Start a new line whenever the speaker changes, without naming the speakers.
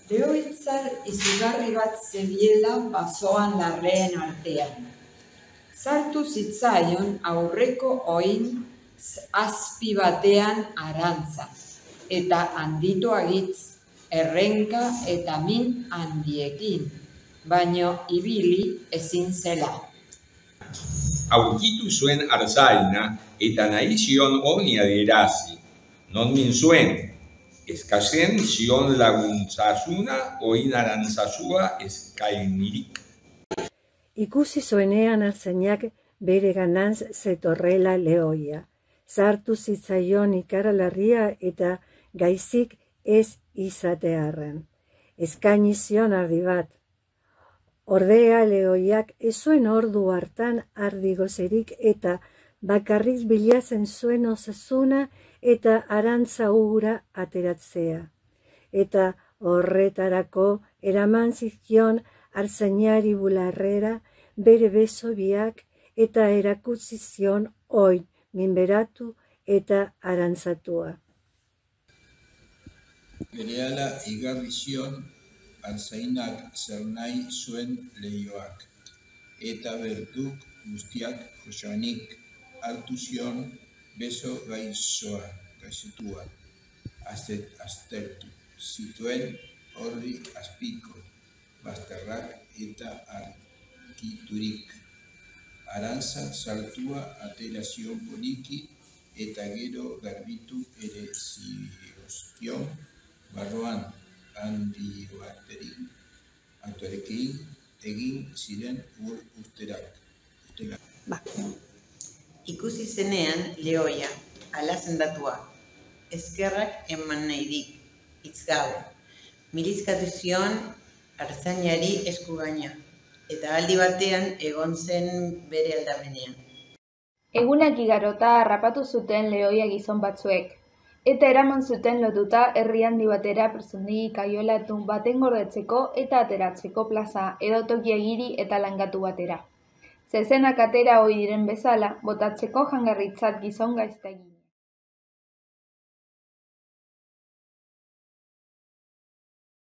Lehoitzar izugarri bat zebiela basoan larreen artean. Sartu zitzaion aurreko oin azpi batean arantza, eta handitu agitz, errenka eta min handiekin, baino ibili ezin zela.
Aurkitu zuen artzaina eta nahi zion honi adierazi. Non min zuen, eskazen zion laguntzasuna oin arantzazua eskainirik.
Ikusi zuenean artzainak bere ganantz zetorrela lehoia. Sartu zitzaion ikara larria eta gaizik ez izatearren. Eskaini zion ardi bat. Ordea lehoiak ez zuen ordu hartan ardi gozerik eta bakarrik bilatzen zuen osasuna eta arantza hura ateratzea. Eta horretarako eraman zizkion artzainari bularrera bere beso biak eta erakutsi zion oin minberatu eta arantzatua.
Berehala igarri zion artzainak zer nahi zuen leihoak, eta berduk guztiak joanik hartu zion beso gaixotua. Aztertu zituen orri azpiko bazterrak eta arkiturik. Arantza sartua atera zion poliki eta gero garbitu ere ziozkion barroan handi batekin egin ziren ur usterak.
Ikusi zenean lehoia, ala sendatua, eskerrak eman nahirik, hitz gabe. Milizkatu zion artzainari eskugaina, eta aldi batean egon zen bere aldamenean.
Egunak igarota harrapatu zuten lehoia gizon batzuek, eta eraman zuten lotuta herri handi batera presondegi kaiolatun baten gordetzeko eta ateratzeko plaza edo toki agiri eta langatu batera. Zezenak atera ohi diren bezala, botatzeko jangarritzat gizon gaiztegi.